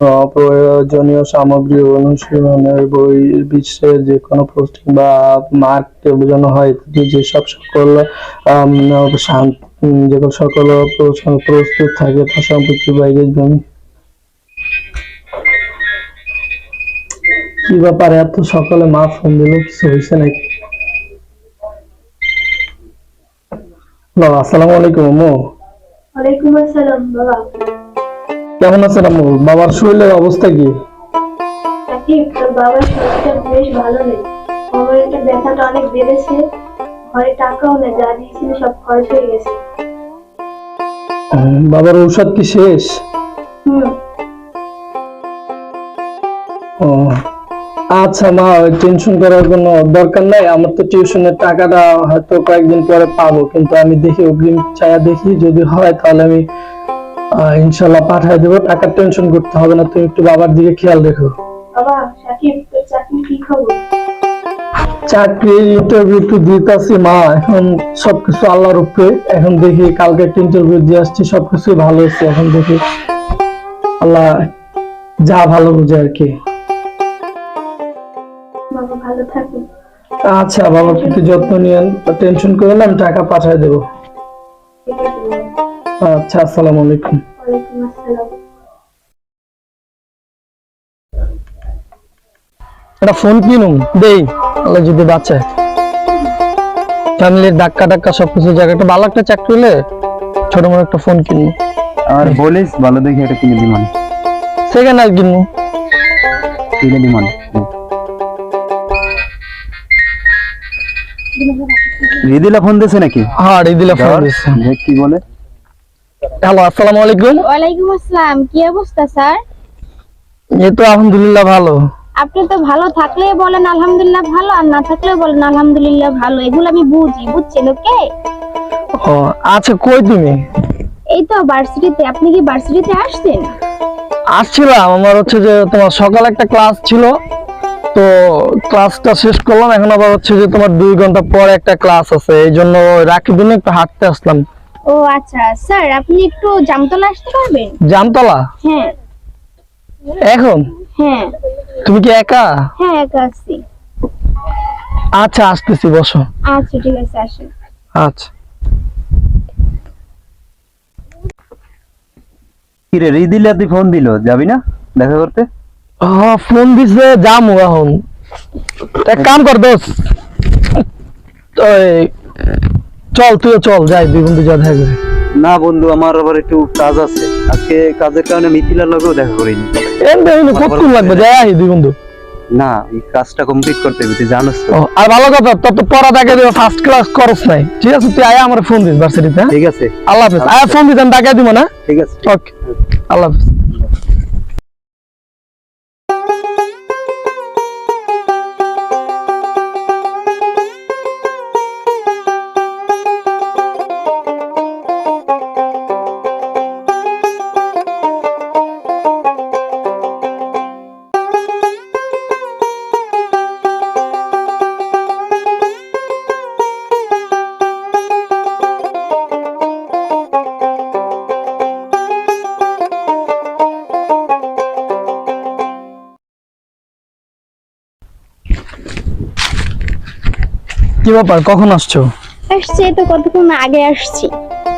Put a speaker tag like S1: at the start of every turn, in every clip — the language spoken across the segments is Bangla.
S1: অপ্রয়োজনীয় সামগ্রী অনুশীলনের বই বিশ্বের যেকোনো পোস্টিং বা মার্ক বোঝানো হয় ইত্যাদি যেগুলো সকল প্রস্তুত থাকে তা সম্পত্তির বাইরে জমি। কি ব্যাপার এত সকালে মা ফোন দিল, কিছু হয়েছে নাকি? আসসালামু আলাইকুম আম্মু।
S2: ওয়ালাইকুম আসসালাম বাবা।
S1: কেমন আছেন আম্মু? বাবার শরীরের অবস্থা কি?
S2: সাকিব, তোর বাবার শরীরটা বেশ ভালো নেই। কোমরের ব্যথাটা অনেক বেড়েছে। ঘরে টাকাও নেই, যা দিয়েছিল সব খরচ হয়ে গেছে।
S1: বাবার ঔষধ কি শেষ?
S2: হুম।
S1: ও আচ্ছা মা, টেনশন করার কোনো দরকার নাই। আমার তো টিউশনের টাকাটা হয়তো কয়েকদিন পরে পাবো, কিন্তু আমি দেখি অগ্রিম চায়া দেখি, যদি হয় তাহলে আমি ইনশাল্লাহ পাঠিয়ে দেবো। টাকার টেনশন করতে হবে না, তুমি একটু বাবার দিকে খেয়াল রেখো।
S2: বাবা, সাকিব, তোর চাকরি কি খবর?
S1: চাকরির ইন্টারভিউ তো দিতেছি মা, এখন সবকিছু আল্লাহর উপরে। এখন দেখি, কালকে একটা ইন্টারভিউ দিয়ে আসছি, সবকিছু ভালো হচ্ছে। এখন দেখি আল্লাহ যা ভালো বুঝে আর কি।
S2: বাবা ভালো থাকো।
S1: আচ্ছা, বাবার প্রতি যত্ন নিয়েন, টেনশন করেন, আমি টাকা পাঠিয়ে দেবো।
S2: ঠিক আছে বাবা।
S1: আচ্ছা, আসসালামু আলাইকুম।
S2: ওয়ালাইকুম আসসালাম।
S1: একটা ফোন কিনুম দেই, আল্লাহ যদি বাঁচায়। ফ্যামিলির ধাক্কা টাক্কা সবকিছু জায়গায় একটা ভালো একটা চাকরি হলে ছোট মোটো একটা ফোন কিনবো।
S3: আর বলিস ভালো দেখে এটা কিনে দি মানে
S1: সেকেন্ড হ্যান্ড কিনবো।
S3: কিনে দি মানে রিদিলা ফোন দিয়েছে নাকি?
S1: হ্যাঁ, রিদিলা ফোন দিয়েছে।
S3: দেখ কি বলে।
S1: হ্যালো, আসসালামু আলাইকুম।
S4: ওয়ালাইকুম আসসালাম। কি অবস্থা স্যার?
S1: এই তো আলহামদুলিল্লাহ ভালো।
S4: আপনি তো ভালো থাকলে বলেন আলহামদুলিল্লাহ ভালো, আর না থাকলেও বলেন আলহামদুলিল্লাহ ভালো। এগুলো আমি বুঝি, বুঝছেন? ওকে।
S1: ও আচ্ছা, কই তুমি?
S4: এই তো ভার্সিটিতে। আপনি কি ভার্সিটিতে আসছেন?
S1: আসছিলাম, আমার হচ্ছে যে তোমার সকালে একটা ক্লাস ছিল, তো ক্লাসটা শেষ করলাম। এখন আবার হচ্ছে যে তোমার 2 ঘন্টা পরে একটা ক্লাস আছে, এই জন্য রাখির জন্য একটু হাঁটতে আসলাম।
S4: ও আচ্ছা স্যার, আপনি একটু জামতলা আসতে পারবেন?
S1: জামতলা?
S4: হ্যাঁ
S1: এখন?
S4: হ্যাঁ
S1: তুমি কি একা?
S4: হ্যাঁ, একা আসছি।
S1: আচ্ছা, আসতেছি, বসো।
S4: আচ্ছা ঠিক আছে, আসেন।
S1: আচ্ছা।
S3: কি রে, রিদিলা তুই ফোন দিল, যাবি না দেখা করতে?
S1: ফোন দিছে, যামু এখন। এক কাম কর দোস্ত, চল তুইও চল, যাই 2 বন্ধু যা দেখা করি।
S3: না বন্ধু, আমার আবার একটু কাজ আছে আজকে, কাজের কারণে মিথিলার লগেও দেখা করিনি।
S1: কতক্ষণ লাগবে, যাই আহি 2 বন্ধু।
S3: না, এই কাজটা কমপ্লিট করতে হবে, তুই জানোস তো।
S1: আর ভালো কথা, তোর তো পড়া দেখে দেবো, ফার্স্ট ক্লাস করস নাই। ঠিক আছে, তুই আয়া আমার ফোন দিস ভার্সিটিতে।
S3: ঠিক আছে,
S1: আল্লাহ হাফেজ। আয়া ফোন দিস, আমি টাকা দিব না।
S3: ঠিক আছে।
S1: ওকে, আল্লাহ হাফেজ। কি ব্যাপার, কখন আসছো?
S4: আসছে তো, কতক্ষণ আগে আসছি।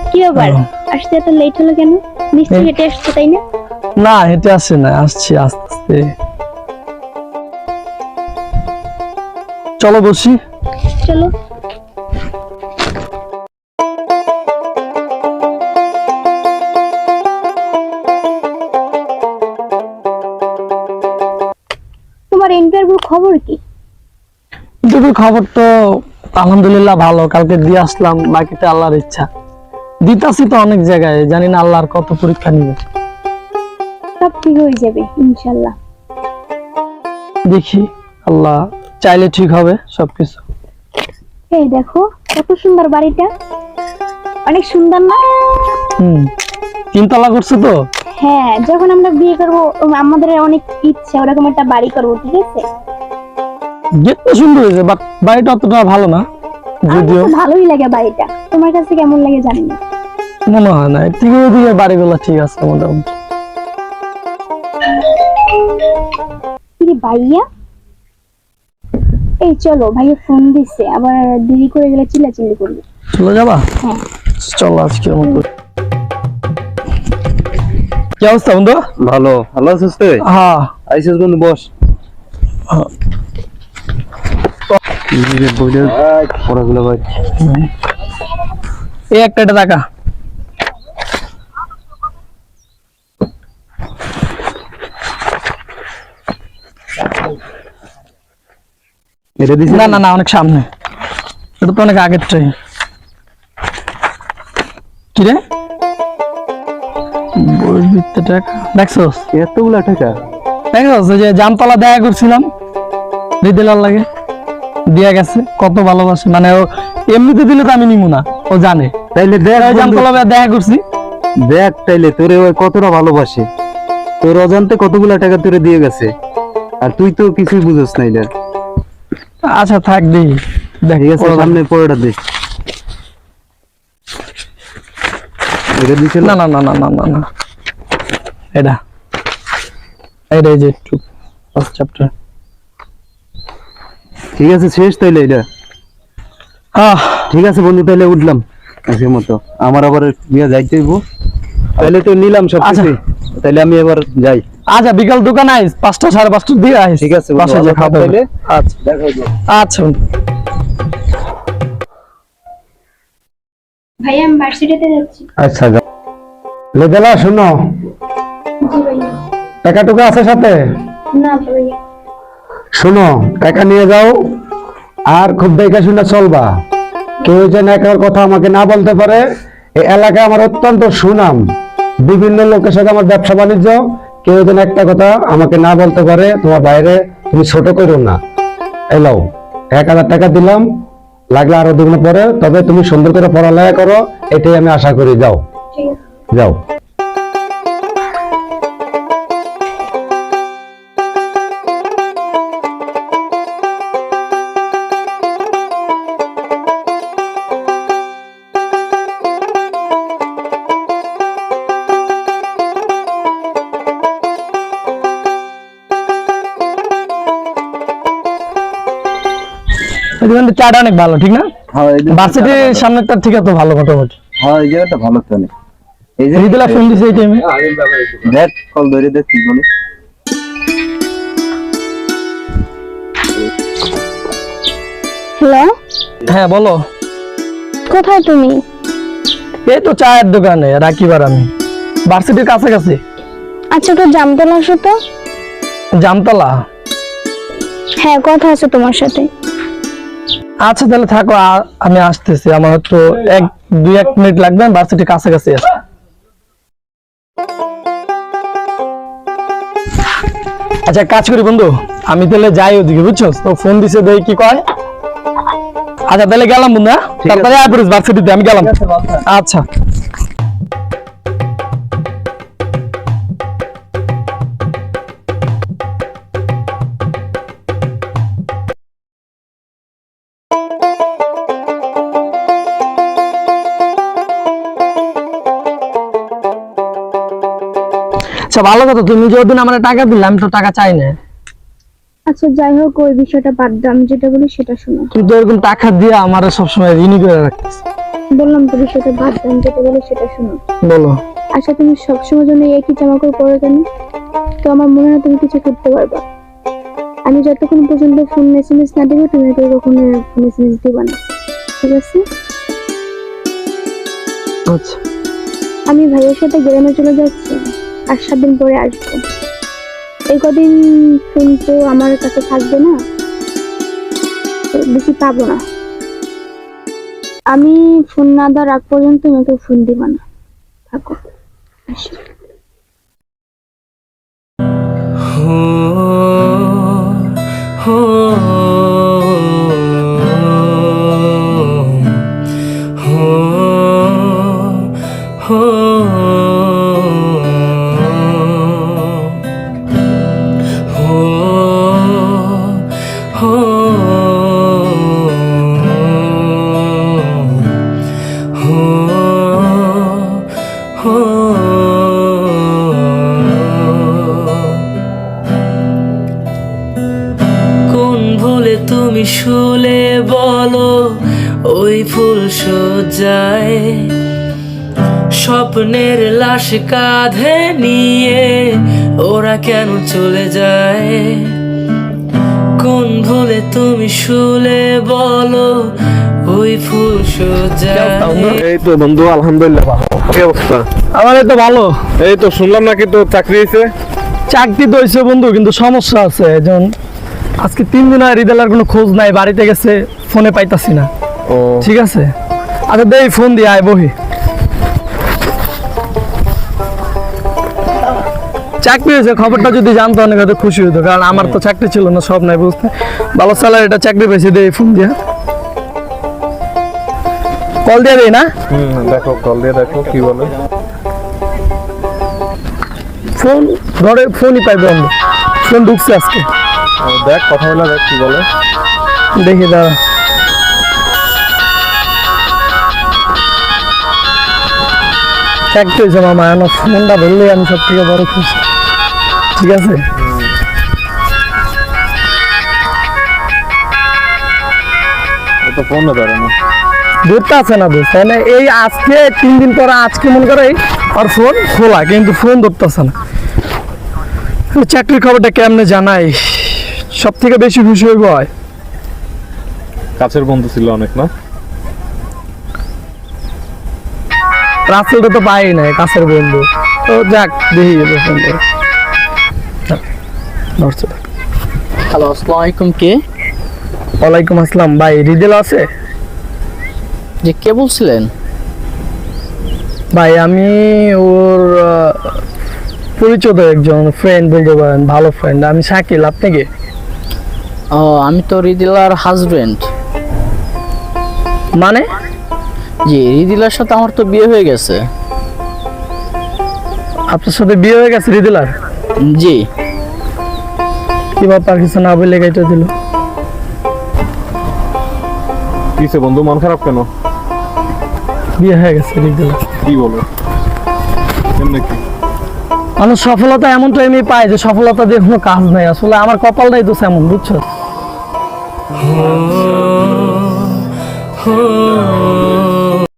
S4: কি ব্যাপার, আসতে এত লেট হলো কেন? নিশ্চয়ই হেঁটে আসছে, তাই না?
S1: না, হেঁটে আসছে না, আসছি আস্তে আস্তে। চলো বসি।
S4: চলো। তোমার ইন্টারভিউ খবর কি?
S1: ইন্টারভিউ খবর তো আলহামদুলিল্লাহ ভালো, কালকে দিয়ে আসলাম, বাকিটা আল্লাহর ইচ্ছা। দিতাছি তো অনেক জায়গায়, জানি না আল্লাহর কত পরীক্ষা নিবে।
S4: সব ঠিক হয়ে যাবে ইনশাআল্লাহ।
S1: দেখি, আল্লাহ চাইলে ঠিক হবে সবকিছু।
S4: এই দেখো কত সুন্দর বাড়িটা, অনেক সুন্দর না?
S1: 3 তলা করছে তো।
S4: হ্যাঁ, যখন আমরা বিয়ে করবো আমাদের অনেক ইচ্ছা ওরকম একটা বাড়ি করবো, ঠিক আছে?
S1: গেটটা সুন্দর হয়েছে, বাট বাড়িটা অতটা ভালো না। যদিও
S4: ভালোই লাগে বাড়িটা, তোমার কাছে কেমন লাগে জানি না।
S1: মনে হয় না, ঠিক ওদিকে বাড়িগুলো ঠিক আছে মোটামুটি।
S4: কিরে ভাইয়া, এই চলো, ভাইয়া ফোন দিছে, আবার দেরি করে গেলে চিল্লাচিল্লি করবে।
S1: চলে যাবা?
S4: হ্যাঁ।
S1: চলো আজকের মতো। কি অবস্থা বন্ধু?
S3: ভালো। ভালো আছিস তুই?
S1: হ্যাঁ।
S3: আইসিস বন্ধু, বস। পড়াগুলো ভাই,
S1: এই একটা টাকা।
S3: এটা দিছি
S1: না না না, অনেক সামনে, এটা তো অনেক আগের ট্রেন। কি রে বইতে টাকা দেখছস?
S3: এতগুলা টাকা?
S1: দেখছস যে জামতলা দেখা করছিলাম, দিদিলার লাগে দিয়া গেছে, কত ভালোবাসে। মানে ও এমনিতে দিলে তো আমি নিমু না, ও জানে।
S3: তাইলে দেখ
S1: জামতলা দেখা করছি,
S3: দেখ তাইলে তোরে ও কতটা ভালোবাসে, তোর অজান্তে কতগুলা টাকা তোরে দিয়ে গেছে, আর তুই তো কিছুই বুঝছ না। এটা
S1: আচ্ছা থাক দেই, দেখ
S3: ঠিক আছে, সামনে পড়াটা দে। এটা দিছিল
S1: না না না না না না না, এটা এটা এই যে ফার্স্ট চ্যাপ্টার।
S3: ঠিক আছে, শেষ তাইলে এটা। ঠিক আছে বন্ধু, তাইলে উঠলাম আজকের মতো। আমার আবার বিয়ে যাইতে হইব, তাইলে তো নিলাম সব কিছু। তাইলে আমি এবার যাই।
S1: আচ্ছা বিকাল দোকান আইস, 5টা 5:30 দিয়ে আইস।
S3: ঠিক আছে বন্ধু,
S1: বাসায় যে
S3: ভালো
S1: খাবে।
S3: থাক তাইলে।
S1: আচ্ছা
S3: দেখা হইব।
S1: আচ্ছা
S2: ভাইয়া আমি ভার্সিটিতে যাচ্ছি।
S5: আচ্ছা যাও। লেবেলা শোনো,
S2: জি ভাইয়া।
S5: টাকা টুকা আছে সাথে?
S2: না ভাইয়া।
S5: শোনো, টাকা নিয়ে যাও, আর খুব দেখে শুনে চলবা। কেউ যেন একার কথা আমাকে না বলতে পারে। এই এলাকায় আমার অত্যন্ত সুনাম, বিভিন্ন লোকের সাথে আমার ব্যবসা বাণিজ্য। কেউ যেন একটা কথা আমাকে না বলতে পারে। তোমার বাইরে তুমি ছোট করো না। এলাও 1000 টাকা দিলাম, লাগলে আরো দুগুণ পরে। তবে তুমি সুন্দর করে পড়ালেখা করো, এটাই আমি আশা করি। যাও
S2: ঠিক আছে।
S5: যাও।
S1: চাটা অনেক ভালো, ঠিক না?
S3: হ্যাঁ, এই জায়গাটা
S1: ভার্সিটির
S3: ভালো।
S1: সামনেটা ঠিক আছে, ভালো মোটামুটি।
S3: হ্যাঁ, এই জায়গাটা ভালো তো অনেক। এই যে
S1: রিদিলা ফোন দিছে এই টাইমে।
S3: দেখ, কল ধরে দেখ কি বলে।
S4: হ্যালো,
S1: হ্যাঁ বলো।
S4: কোথায় তুমি?
S1: এই তো চায়ের দোকানে, রাকিবার আমি ভার্সিটির কাছাকাছি।
S4: আচ্ছা, তো জামতলা আসো তো।
S1: জামতলা?
S4: হ্যাঁ, কথা আছে তোমার সাথে।
S1: আচ্ছা তাহলে থাকো, আমি আসতেছি। আমার হয়তো 1-2 মিনিট লাগবে, ভার্সিটির কাছাকাছি আছে। আচ্ছা কাজ করি বন্ধু, আমি তাহলে যাই ওদিকে, বুঝছো তো? ফোন দিছে, দেখি কি কয়। আচ্ছা তাহলে গেলাম বন্ধু, হ্যাঁ তারপরে আয় পড়িস ভার্সিটিতে, আমি গেলাম। আচ্ছা আচ্ছা ভালো কথা, তুমি যে ওদিন আমার টাকা দিলে, আমি তো টাকা চাই না।
S4: আচ্ছা যাই হোক, ওই বিষয়টা বাদ দাও, আমি যেটা বলি সেটা শোনো।
S1: তুই তো এরকম টাকা দিয়ে আমার সবসময় ঋণী করে রাখতিস।
S4: বললাম তো, বিষয়টা বাদ দাও, আমি যেটা বলি সেটা শোনো।
S1: বলো।
S4: আচ্ছা, তুমি সবসময় জন্য একই জামা কাপড় পরো কেন? তো আমার মনে হয় তুমি কিছু করতে পারবা। আমি যতক্ষণ পর্যন্ত ফোন মেসেজ না দেবো, তুমি আমাকে কখনো ফোন মেসেজ দিবা না, ঠিক আছে?
S1: আচ্ছা
S4: আমি ভাইয়ের সাথে গ্রামে চলে যাচ্ছি, আর 7 দিন পরে আসবো। এই কদিন ফোন তো আমার কাছে থাকবে না, তো বেশি পাবো না। আমি ফোন না দেওয়ার আগ পর্যন্ত আমাকে ফোন দিবা না, থাকো। আসি।
S6: Oh তুমি শুলে বলো ওই ফুল সজ্জায় স্বপ্নের লাশ কাঁধে নিয়ে ওরা কেন চলে যায়? কোন ভুলে তুমি শুলে বলো ওই ফুল সজ্জায়?
S7: এই তো বন্ধু আলহামদুলিল্লাহ ভালো। কি অবস্থা?
S1: আমার এই তো ভালো।
S7: এই তো শুনলাম নাকি তো চাকরি হয়েছে।
S1: চাকরি তো হয়েছে বন্ধু, কিন্তু সমস্যা আছে। যেমন আজকে 3 দিন আর রিদেলার কোনো খোঁজ নাই, বাড়িতে গেছে, ফোনে পাইতাছি না।
S7: ও
S1: ঠিক আছে, আচ্ছা দেই ফোন দিয়ে আয় বহি। চাকরি হয়েছে খবরটা যদি জানতো অনেক হয়তো খুশি হতো, কারণ আমার তো চাকরি ছিল না, সব নাই বুঝতে। ভালো স্যালারিটা চাকরি পেয়েছি, দেই ফোন দিয়া। কল দিয়ে দেই না?
S7: দেখো কল দিয়ে দেখো কি বলে।
S1: ফোন ঘরে ফোনই পাই বন্ধ, ফোন ঢুকছে আজকে।
S7: দেখ কথা বলে দেখ কি বলে।
S1: দেখি দাঁড়া। চাকরি হয়েছে মামা, আমার ফোনটা ধরলে আমি সব থেকে বড় খুশি। ঠিক আছে,
S7: তো ফোন ধরে না,
S1: ধরতে আছে না দোস্ত, তাই না? এই আজকে 3 দিন পরে আজকে মনে করে আর ফোন খোলা, কিন্তু ফোন ধরতেছে না। চাকরির খবরটা কেমনে জানাই, সব থেকে বেশি খুশি হইব হয়।
S7: কাছের বন্ধু ছিল অনেক না?
S1: রাসেলটা তো পাই নাই, কাছের বন্ধু। তো যাক, দেখি ফোন করে।
S8: হ্যালো, আসসালামু আলাইকুম। কে?
S1: ওয়ালাইকুম আসসালাম। ভাই রিদেল আছে?
S8: যে কে বলছিলেন?
S1: ভাই আমি ওর পরিচিত একজন ফ্রেন্ড বলতে পারেন, ভালো ফ্রেন্ড। আমি শাকিল, আপনি কে?
S8: ও, আমি তো রিদিলার হাজবেন্ড।
S1: মানে?
S8: জি, রিদিলার সাথে আমার তো বিয়ে হয়ে গেছে।
S1: আপনার সাথে বিয়ে হয়ে গেছে রিদিলার?
S8: জি।
S1: কি ব্যাপার, কিছু না বলে কেটে দিল?
S7: কিসে বন্ধু মন খারাপ কেন?
S1: বিয়ে হয়ে গেছে রিদিলার।
S7: কি বলো, কেমনে কি?
S1: মানুষ সফলতা এমন টাইমে পায় যে সফলতা দিয়ে কোনো কাজ নাই। আসলে আমার কপালটাই তো এমন, বুঝছো?